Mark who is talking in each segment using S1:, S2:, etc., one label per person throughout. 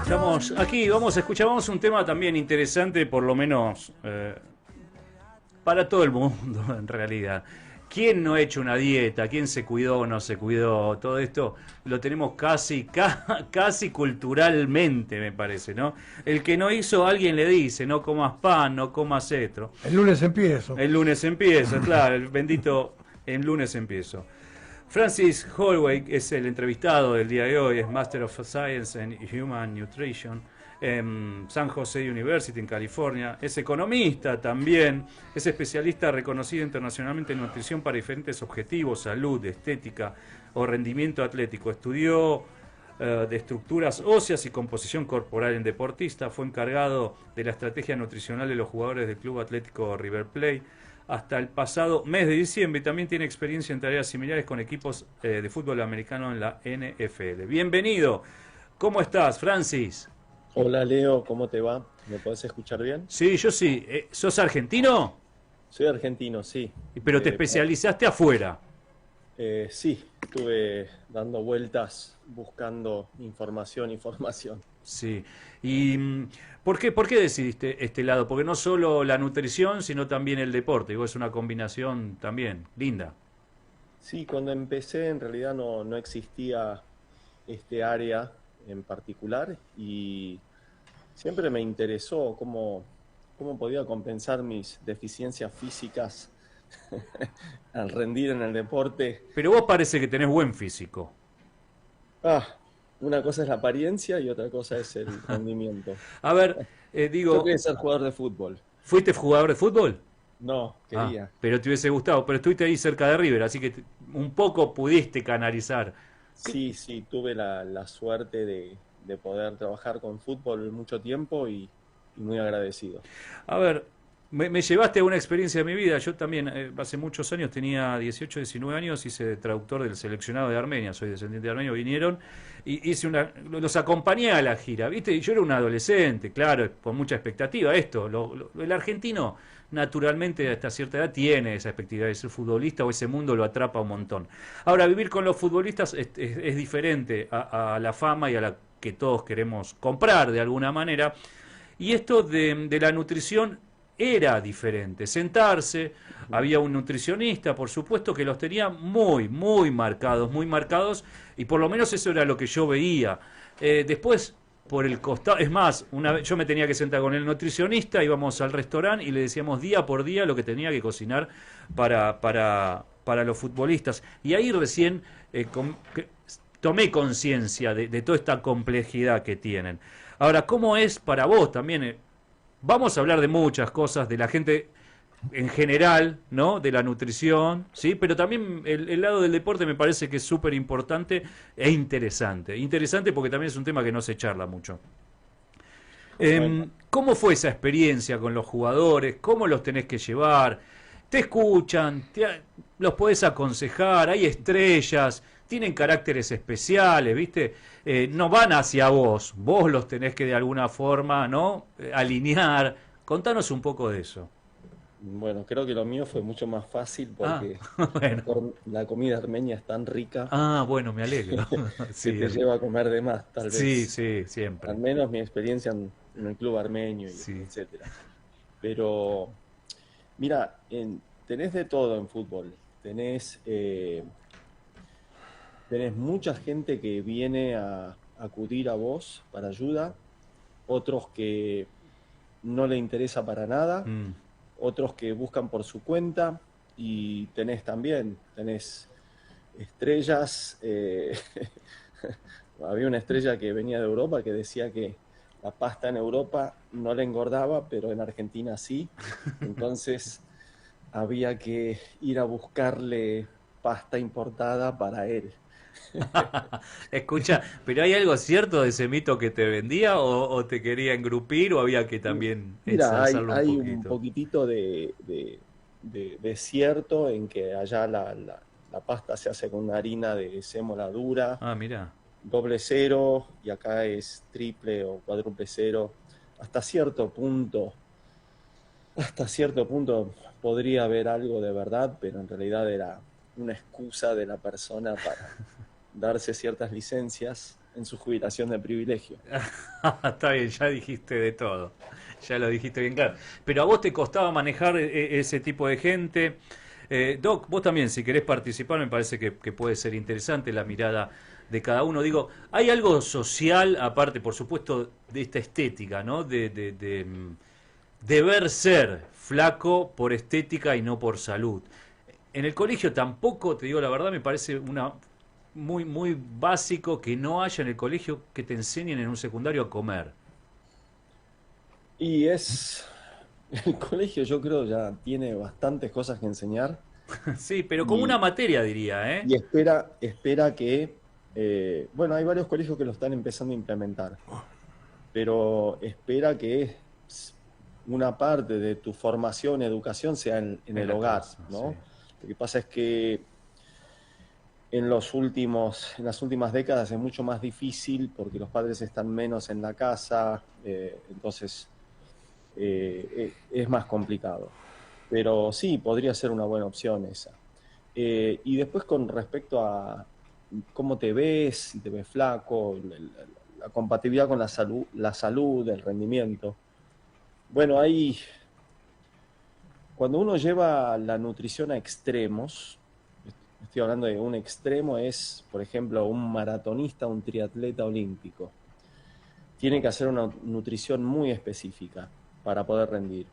S1: Estamos aquí, vamos un tema también interesante, por lo menos para todo el mundo en realidad. ¿Quién no ha hecho una dieta? ¿Quién se cuidó o no se cuidó? Todo esto lo tenemos casi culturalmente, me parece, ¿no? El que no hizo, alguien le dice, no comas pan, no comas esto.
S2: El lunes empiezo.
S1: El lunes empieza, claro, el bendito el lunes empiezo. Francis Holloway es el entrevistado del día de hoy, es Master of Science in Human Nutrition en San Jose University en California, es economista también, es especialista reconocido internacionalmente en nutrición para diferentes objetivos, salud, estética o rendimiento atlético. Estudió de estructuras óseas y composición corporal en deportistas, fue encargado de la estrategia nutricional de los jugadores del Club Atlético River Plate hasta el pasado mes de diciembre y también tiene experiencia en tareas similares con equipos de fútbol americano en la NFL. Bienvenido. ¿Cómo estás, Francis?
S3: Hola, Leo, ¿cómo te va? ¿Me podés escuchar bien?
S1: Sí, yo sí. ¿Sos argentino?
S3: Soy argentino, sí.
S1: ¿Pero te especializaste afuera?
S3: Sí, estuve dando vueltas buscando información.
S1: Sí. ¿Y por qué decidiste este lado? Porque no solo la nutrición, sino también el deporte. Digo, es una combinación también linda.
S3: Sí, cuando empecé en realidad no existía este área en particular y siempre me interesó cómo podía compensar mis deficiencias físicas al rendir en el deporte.
S1: Pero vos parece que tenés buen físico.
S3: Una cosa es la apariencia y otra cosa es el rendimiento.
S1: A ver, digo...
S3: Yo quería ser jugador de fútbol.
S1: ¿Fuiste jugador de fútbol?
S3: No, quería.
S1: Pero te hubiese gustado, pero estuviste ahí cerca de River, así que un poco pudiste canalizar.
S3: Sí, tuve la suerte de poder trabajar con fútbol mucho tiempo y muy agradecido.
S1: A ver, me llevaste a una experiencia de mi vida. Yo también, hace muchos años, tenía 18, 19 años, hice traductor del seleccionado de Armenia, soy descendiente de armenio, vinieron y los acompañé a la gira, ¿viste? Y yo era un adolescente, claro, con mucha expectativa. El argentino, naturalmente, hasta cierta edad tiene esa expectativa de ser futbolista o ese mundo lo atrapa un montón. Ahora, vivir con los futbolistas es diferente a la fama y a la que todos queremos comprar de alguna manera. Y esto de la nutrición era diferente. Sentarse, había un nutricionista, por supuesto, que los tenía muy marcados, y por lo menos eso era lo que yo veía. Después, por el costado, es más, una vez yo me tenía que sentar con el nutricionista, íbamos al restaurante y le decíamos día por día lo que tenía que cocinar para los futbolistas. Y ahí recién tomé conciencia de toda esta complejidad que tienen. Ahora, ¿cómo es para vos también? Vamos a hablar de muchas cosas, de la gente en general, ¿no? De la nutrición, ¿sí? Pero también el lado del deporte me parece que es súper importante e interesante. Interesante porque también es un tema que no se charla mucho. ¿Cómo fue esa experiencia con los jugadores? ¿Cómo los tenés que llevar? ¿Te escuchan? ¿Los podés aconsejar? ¿Hay estrellas? ¿Tienen caracteres especiales? ¿Viste? No van hacia vos. Vos los tenés que de alguna forma, ¿no? Alinear. Contanos un poco de eso.
S3: Bueno, creo que lo mío fue mucho más fácil porque
S1: bueno.
S3: la comida armenia es tan rica.
S1: Bueno, me alegro.
S3: Sí, que te lleva a comer de más, tal vez.
S1: Sí, siempre.
S3: Al menos mi experiencia en el club armenio, etcétera. Pero, mira, tenés de todo en fútbol. Tenés mucha gente que viene a acudir a vos para ayuda, otros que no le interesa para nada, otros que buscan por su cuenta, y tenés estrellas. Había una estrella que venía de Europa que decía que la pasta en Europa no le engordaba, pero en Argentina sí. Entonces había que ir a buscarle pasta importada para él.
S1: Escucha, ¿pero hay algo cierto de ese mito que te vendía o te quería engrupir o había que también ensalzarlo
S3: un poquitito de cierto en que allá La pasta se hace con una harina de sémola dura,
S1: Ah, mira.
S3: doble cero, y acá es triple o cuádruple cero. Hasta cierto punto, hasta cierto punto podría haber algo de verdad, pero en realidad era una excusa de la persona para darse ciertas licencias en su jubilación de privilegio.
S1: Está bien, ya dijiste de todo. Ya lo dijiste bien claro. Pero a vos te costaba manejar ese tipo de gente. Doc, vos también, si querés participar, me parece que puede ser interesante la mirada de cada uno. Digo, hay algo social, aparte, por supuesto, de esta estética, ¿no? Deber ser flaco por estética y no por salud. En el colegio tampoco, te digo la verdad, me parece muy básico que no haya en el colegio que te enseñen en un secundario a comer.
S3: Y el colegio yo creo ya tiene bastantes cosas que enseñar
S1: Sí, pero como una
S3: y,
S1: materia diría, ¿eh?
S3: y espera que, bueno, hay varios colegios que lo están empezando a implementar, pero espera que una parte de tu formación, educación sea en
S1: En
S3: el
S1: la
S3: hogar,
S1: casa, sí.
S3: ¿no? Lo que pasa es que en las últimas décadas es mucho más difícil porque los padres están menos en la casa, entonces es más complicado. Pero sí, podría ser una buena opción esa. Y después con respecto a cómo te ves, si te ves flaco, la compatibilidad con la salud, el rendimiento. Bueno, cuando uno lleva la nutrición a extremos, estoy hablando de un extremo, es, por ejemplo, un maratonista, un triatleta olímpico. Tiene que hacer una nutrición muy específica para poder rendir.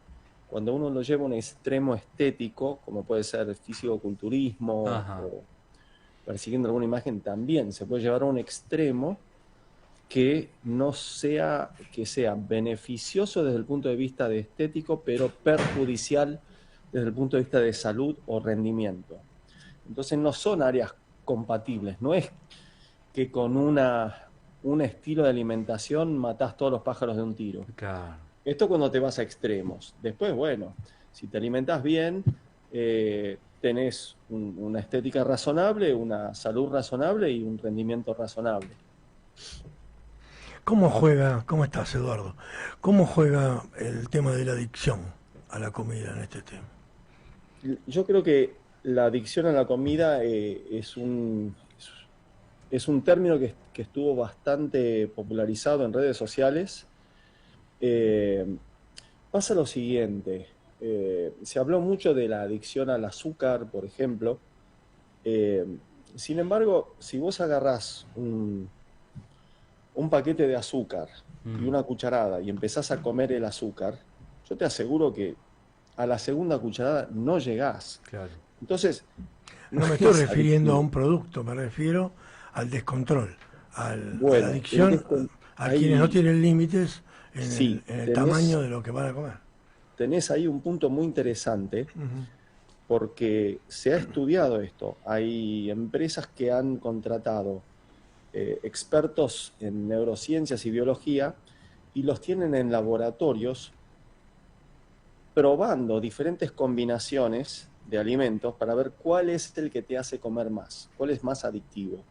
S3: Cuando uno lo lleva a un extremo estético, como puede ser fisicoculturismo
S1: Ajá,
S3: o persiguiendo alguna imagen, también se puede llevar a un extremo que no sea, que sea beneficioso desde el punto de vista de estético, pero perjudicial desde el punto de vista de salud o rendimiento. Entonces no son áreas compatibles, no es que con un estilo de alimentación matás todos los pájaros de un tiro.
S1: claro.
S3: Esto cuando te vas a extremos. Después, bueno, si te alimentas bien, tenés una estética razonable, una salud razonable y un rendimiento razonable.
S2: ¿Cómo juega, cómo estás, Eduardo? ¿Cómo juega el tema de la adicción a la comida en este tema?
S3: Yo creo que la adicción a la comida es un término que estuvo bastante popularizado en redes sociales. Eh, Pasa lo siguiente, se habló mucho de la adicción al azúcar, por ejemplo. Eh, Sin embargo, si vos agarrás un paquete de azúcar y
S1: Mm,
S3: una cucharada y empezás a comer el azúcar, yo te aseguro que a la segunda cucharada no llegás.
S1: claro.
S3: Entonces, no
S2: No me estoy
S3: es
S2: refiriendo a
S3: adictivo.
S2: un producto, me refiero al descontrol, a la
S3: Bueno,
S2: adicción, a quienes no
S3: ahí
S2: tienen límites
S3: sí,
S2: en el tamaño de lo que van a comer.
S3: tenés ahí un punto muy interesante
S2: Ujú.
S3: porque se ha estudiado esto. Hay empresas que han contratado expertos en neurociencias y biología y los tienen en laboratorios probando diferentes combinaciones de alimentos para ver cuál es el que te hace comer más, cuál es más adictivo.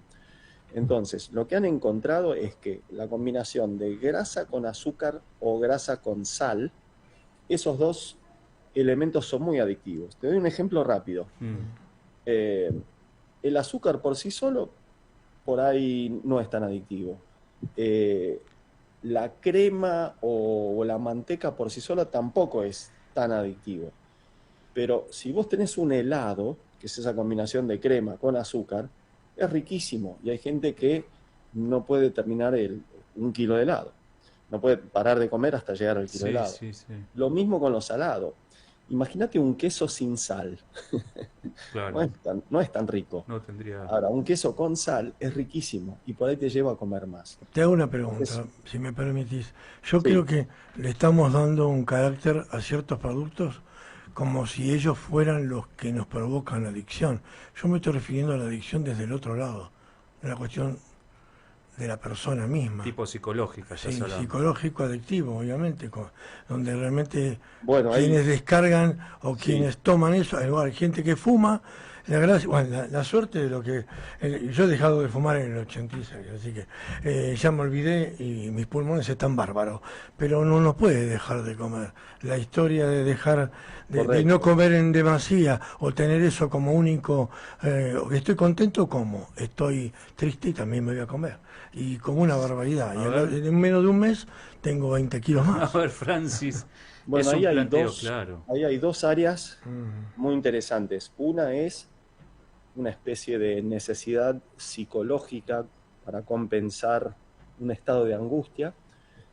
S3: Entonces, lo que han encontrado es que la combinación de grasa con azúcar o grasa con sal, esos dos elementos son muy adictivos. Te doy un ejemplo rápido.
S1: Mm,
S3: Eh, el azúcar por sí solo, por ahí no es tan adictivo. Eh, la crema o la manteca por sí sola tampoco es tan adictivo. Pero si vos tenés un helado, que es esa combinación de crema con azúcar, es riquísimo. Y hay gente que no puede terminar un kilo de helado. No puede parar de comer hasta llegar al kilo de
S1: sí,
S3: helado.
S1: sí, sí,
S3: Lo mismo con lo salado. Imagínate un queso sin sal.
S1: claro.
S3: No es tan rico.
S1: No tendría...
S3: Ahora, un queso con sal es riquísimo y por ahí te lleva a comer más.
S2: Te hago una
S3: Entonces,
S2: pregunta, si me permitís. Yo
S3: sí,
S2: creo que le estamos dando un carácter a ciertos productos como si ellos fueran los que nos provocan adicción. Yo me estoy refiriendo a la adicción desde el otro lado, de la cuestión de la persona misma.
S1: Tipo psicológica, estás
S2: Sí,
S1: hablando.
S2: psicológico, adictivo, obviamente, donde realmente
S3: bueno,
S2: quienes descargan o
S3: sí,
S2: quienes toman eso, igual, gente que fuma, La gracia, bueno, la suerte de lo que... yo he dejado de fumar en el 86, así que ya me olvidé y mis pulmones están bárbaros, pero no nos puede dejar de comer. La historia de dejar, de no comer en demasía o tener eso como único, estoy contento como, estoy triste y también me voy a comer. Y como una barbaridad. Y en menos de un mes tengo 20 kilos más.
S1: A ver, Francis,
S3: Bueno,
S1: es un
S3: ahí hay
S1: planteo
S3: dos,
S1: claro.
S3: ahí hay dos áreas muy interesantes. Una es una especie de necesidad psicológica para compensar un estado de angustia,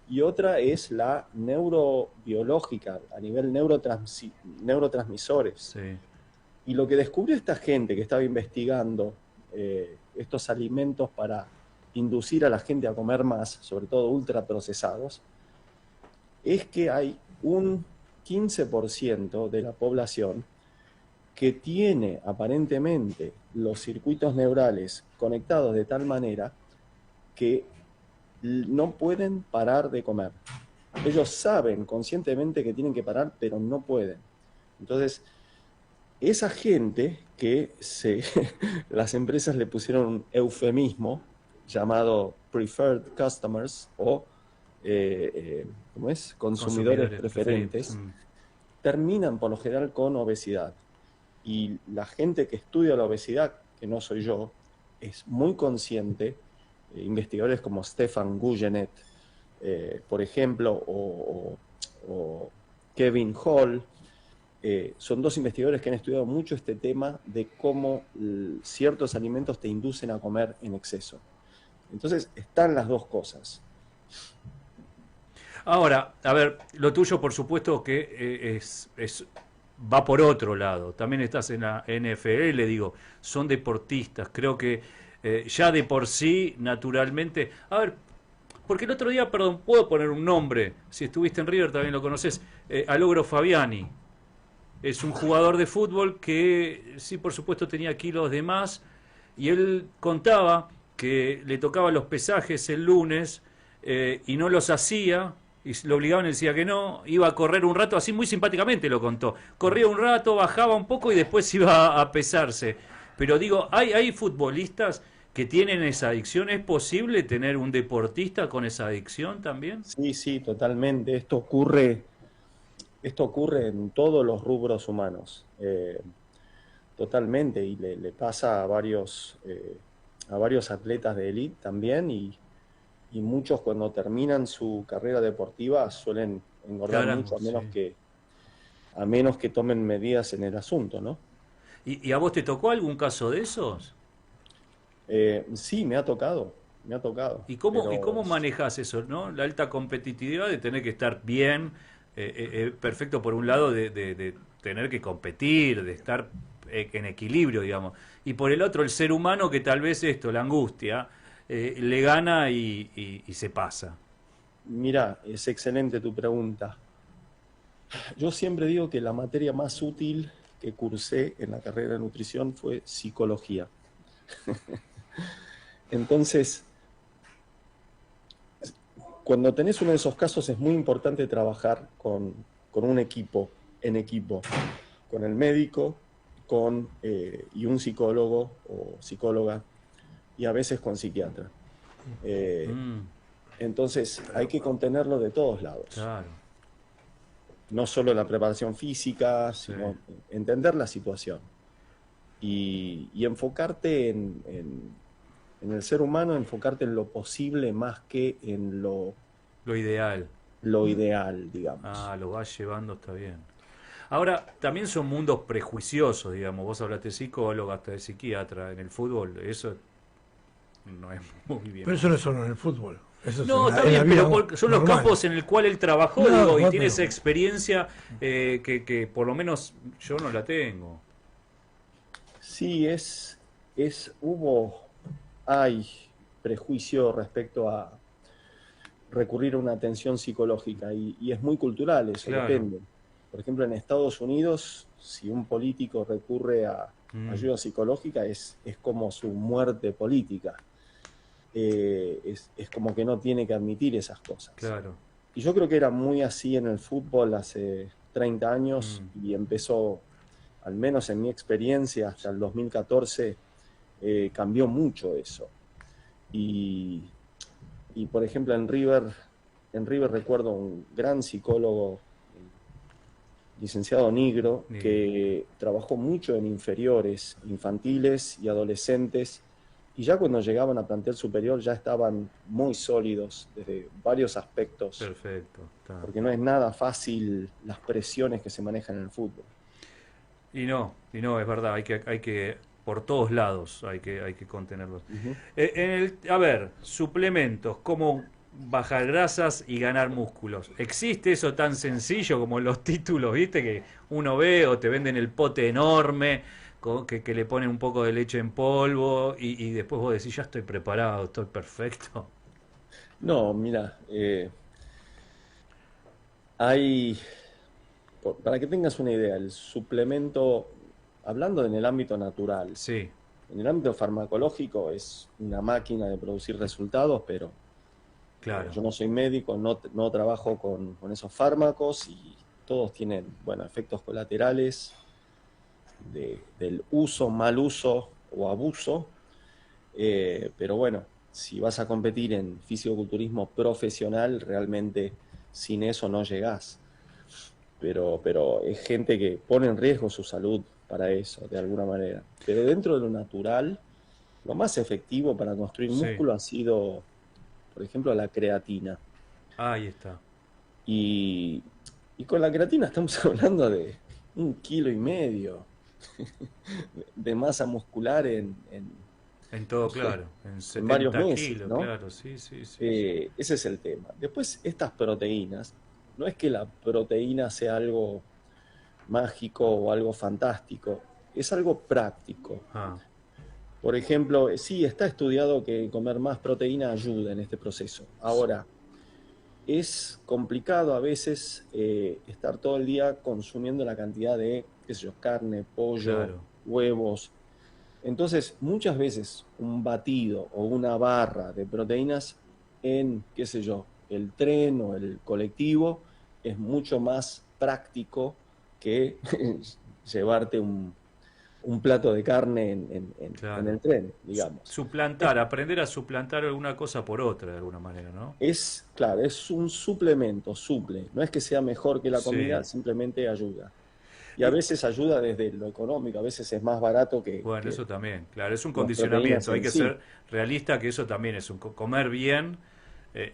S3: y otra es la neurobiológica, a nivel neurotransmisores.
S1: Sí.
S3: Y lo que descubrió esta gente que estaba investigando estos alimentos para inducir a la gente a comer más, sobre todo ultraprocesados, es que hay un 15% de la población que tiene aparentemente los circuitos neurales conectados de tal manera que no pueden parar de comer. Ellos saben conscientemente que tienen que parar, pero no pueden. Entonces, esa gente que las empresas le pusieron un eufemismo llamado preferred customers o ¿cómo es? Consumidores preferentes, terminan por lo general con obesidad. Y la gente que estudia la obesidad, que no soy yo, es muy consciente, investigadores como Stefan Guyenet, por ejemplo, o Kevin Hall, son dos investigadores que han estudiado mucho este tema de cómo ciertos alimentos te inducen a comer en exceso. Entonces, están las dos cosas.
S1: Ahora, a ver, lo tuyo por supuesto que va por otro lado. También estás en la NFL, digo, son deportistas. Creo que ya de por sí, naturalmente... A ver, porque el otro día, perdón, puedo poner un nombre, si estuviste en River también lo conoces, Alogro Fabiani. Es un jugador de fútbol que sí, por supuesto, tenía kilos de más, y él contaba que le tocaban los pesajes el lunes y no los hacía, y lo obligaban, él decía que no, iba a correr un rato, así muy simpáticamente lo contó. Corría un rato, bajaba un poco y después iba a pesarse. Pero digo, hay futbolistas que tienen esa adicción. ¿Es posible tener un deportista con esa adicción también?
S3: Sí, totalmente. Esto ocurre en todos los rubros humanos, totalmente, y le pasa a varios atletas de élite también, y muchos cuando terminan su carrera deportiva suelen engordar mucho, a menos que tomen medidas en el asunto, ¿no?
S1: ¿Y a vos te tocó algún caso de esos?
S3: Sí, me ha tocado.
S1: ¿Y cómo manejas eso, no? La alta competitividad de tener que estar bien, perfecto por un lado de tener que competir, de estar en equilibrio, digamos. Y por el otro, el ser humano que tal vez la angustia, le gana y se pasa.
S3: Mira, es excelente tu pregunta. Yo siempre digo que la materia más útil que cursé en la carrera de nutrición fue psicología. Entonces, cuando tenés uno de esos casos es muy importante trabajar con un equipo, con el médico, y un psicólogo o psicóloga, y a veces con psiquiatra. Entonces hay que contenerlo de todos lados.
S1: Claro.
S3: No solo la preparación física, sino entender la situación. Y enfocarte en el ser humano, enfocarte en lo posible más que en lo
S1: ideal.
S3: Lo ideal, digamos.
S1: Lo vas llevando, está bien. Ahora, también son mundos prejuiciosos, digamos. Vos hablaste de psicólogo, hasta de psiquiatra en el fútbol. Eso no es muy bien.
S2: Pero eso no es solo en el fútbol. Eso
S1: no,
S2: es
S1: está bien, pero son
S2: normal.
S1: los campos en el cual él trabajó, y tiene esa experiencia que por lo menos yo no la tengo.
S3: Sí, hay prejuicio respecto a recurrir a una atención psicológica, y es muy cultural, eso depende. Por ejemplo, en Estados Unidos, si un político recurre a ayuda psicológica, es como su muerte política. Es como que no tiene que admitir esas cosas.
S1: Claro.
S3: Y yo creo que era muy así en el fútbol hace 30 años y empezó al menos en mi experiencia hasta el 2014, cambió mucho eso. Y por ejemplo en River recuerdo un gran psicólogo, licenciado Nigro, que trabajó mucho en inferiores, infantiles y adolescentes, y ya cuando llegaban a plantel superior ya estaban muy sólidos desde varios aspectos.
S1: Perfecto. Está.
S3: Porque no es nada fácil las presiones que se manejan en el fútbol.
S1: Y no, es verdad, hay que por todos lados hay que contenerlos. A ver, suplementos, ¿cómo bajar grasas y ganar músculos? ¿Existe eso tan sencillo como los títulos, viste? Que uno ve o te venden el pote enorme, que le ponen un poco de leche en polvo y después vos decís, ya estoy preparado, estoy perfecto.
S3: No, mira, para que tengas una idea, el suplemento, hablando en el ámbito natural,
S1: sí,
S3: en el ámbito farmacológico es una máquina de producir resultados, pero
S1: claro.
S3: Yo no soy médico, no trabajo con esos fármacos y todos tienen, bueno, efectos colaterales del uso, mal uso o abuso. Pero bueno, si vas a competir en fisicoculturismo profesional, realmente sin eso no llegás. Pero es gente que pone en riesgo su salud para eso, de alguna manera. Pero dentro de lo natural, lo más efectivo para construir músculo ha sido, por ejemplo, la creatina.
S1: Ahí está.
S3: Y con la creatina estamos hablando de 1,5 kilos de masa muscular en
S1: todo, claro, en 70
S3: varios meses,
S1: kilos,
S3: ¿no?
S1: claro, sí.
S3: Ese es el tema. Después, estas proteínas, no es que la proteína sea algo mágico o algo fantástico, es algo práctico. Por ejemplo, sí, está estudiado que comer más proteína ayuda en este proceso. Ahora, es complicado a veces estar todo el día consumiendo la cantidad de, qué sé yo, carne, pollo, claro, huevos. Entonces, muchas veces un batido o una barra de proteínas en, qué sé yo, el tren o el colectivo es mucho más práctico que llevarte un plato de carne claro, en el tren, digamos.
S1: Aprender a suplantar alguna cosa por otra de alguna manera, ¿no?
S3: Claro, es un suplemento, no es que sea mejor que la comida, simplemente ayuda. Y a veces ayuda desde lo económico, a veces es más barato que...
S1: Bueno, eso también, claro, es un condicionamiento, hay que ser realista que eso también es comer bien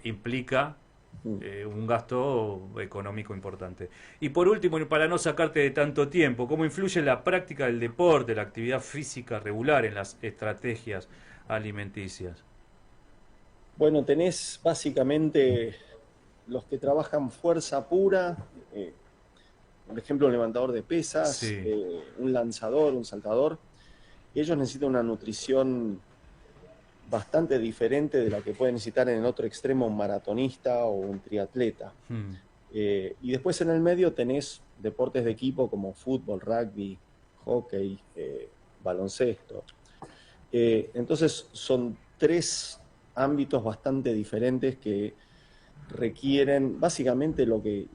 S1: implica un gasto económico importante. Y por último, para no sacarte de tanto tiempo, ¿cómo influye la práctica del deporte, la actividad física regular en las estrategias alimenticias?
S3: Bueno, tenés básicamente los que trabajan fuerza pura, por ejemplo, un levantador de pesas, un lanzador, un saltador. Ellos necesitan una nutrición bastante diferente de la que puede necesitar en el otro extremo un maratonista o un triatleta. Y después en el medio tenés deportes de equipo como fútbol, rugby, hockey, baloncesto. Entonces son 3 ámbitos bastante diferentes que requieren, básicamente lo que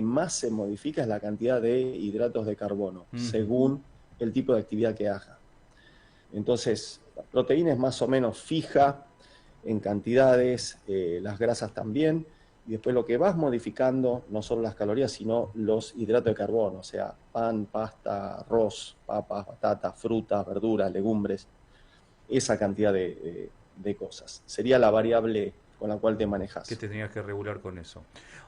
S3: más se modifica es la cantidad de hidratos de carbono, según el tipo de actividad que haga. Entonces, la proteína es más o menos fija en cantidades, las grasas también, y después lo que vas modificando no solo las calorías, sino los hidratos de carbono, o sea, pan, pasta, arroz, papas, batatas, frutas, verduras, legumbres, esa cantidad de cosas. Sería la variable con la cual te manejas.
S1: Que te tenías que regular con eso.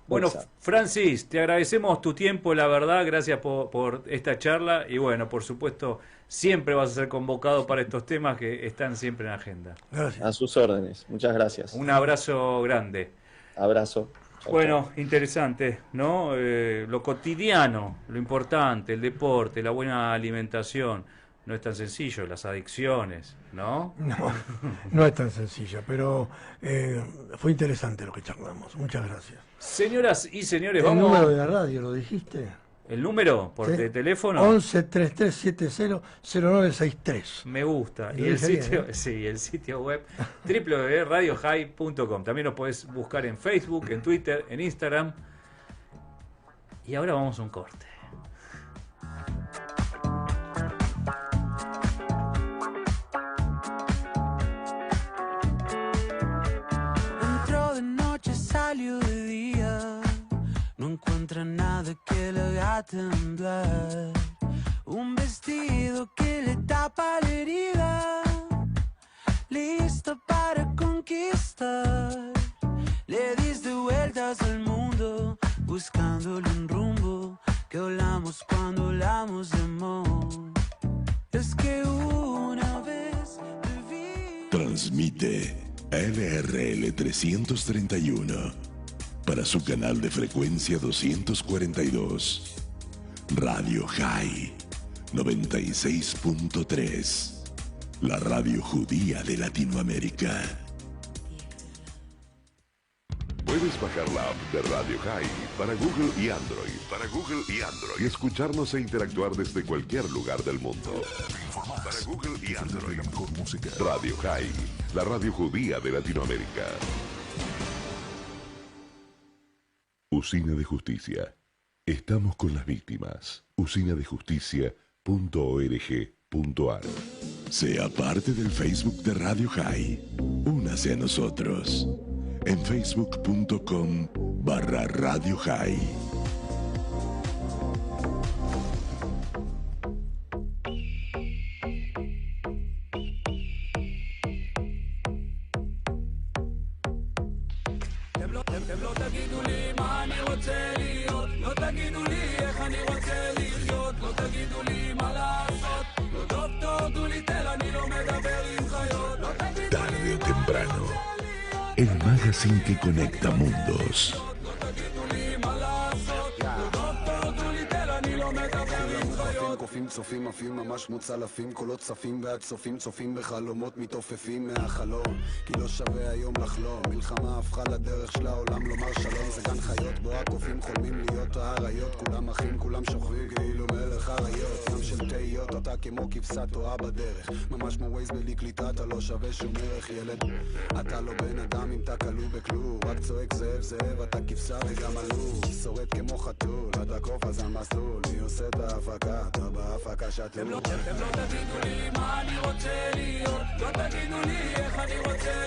S1: Bueno, Francis, te agradecemos tu tiempo, la verdad, gracias por esta charla y bueno, por supuesto, siempre vas a ser convocado para estos temas que están siempre en agenda.
S3: Gracias. A sus órdenes, muchas gracias.
S1: Un abrazo grande.
S3: Abrazo.
S1: Chau, bueno, chau. Interesante, ¿no? Lo cotidiano, lo importante, el deporte, la buena alimentación. No es tan sencillo, las adicciones, ¿no?
S2: No es tan sencillo, pero fue interesante lo que charlamos. Muchas gracias.
S1: Señoras y señores,
S2: vamos... ¿El número de la radio lo dijiste?
S1: ¿El número? ¿Por de teléfono?
S2: 11-3370-0963.
S1: Me gusta. Y el sitio, bien, sí, el sitio web www.radiohigh.com. También nos podés buscar en Facebook, en Twitter, en Instagram. Y ahora vamos a un corte.
S4: a temblar. Un vestido que le tapa la herida, lista para conquistar. Le diste vueltas al mundo, buscándole un rumbo que hablamos cuando hablamos de amor. Es que una vez te vi.
S5: Transmite LRL 331 para su canal de frecuencia 242. Radio High 96.3. La radio judía de Latinoamérica.
S6: Puedes bajar la app de Radio High para Google y Android. Y escucharnos e interactuar desde cualquier lugar del mundo. Para Google y Android. Radio High, la radio judía de Latinoamérica. Usina de Justicia. Estamos con las víctimas. usinadejusticia.org.ar.
S5: Sea parte del Facebook de Radio High. Únase a nosotros en facebook.com/Radio High. Tarde o temprano, el magazine que conecta mundos.
S7: קופים צופים עפים ממש מוצלפים קולות צפים והצופים צופים בחלומות מתעופפים מהחלום כי לא שווה היום לחלום מלחמה הפכה לדרך של העולם לומר שלום זה גן חיות בו הקופים חולמים להיות האריות כולם אחים כולם שוכבים כאילו מלך אריות ים של תהיות אתה כמו כבשה טועה בדרך ממש כמו ווייז בלי קליטה אתה לא שווה שום ערך ילד אתה לא בן אדם אם אתה כלוא בכלוא רק צועק זאב זאב אתה כבשה וגם עלוב שורד כמו חתול אתה קוף על מסלול מי עושה את ההפקה אתה בהפקה שתול הם לא תגידו לי מה אני רוצה להיות לא תגידו לי איך אני רוצה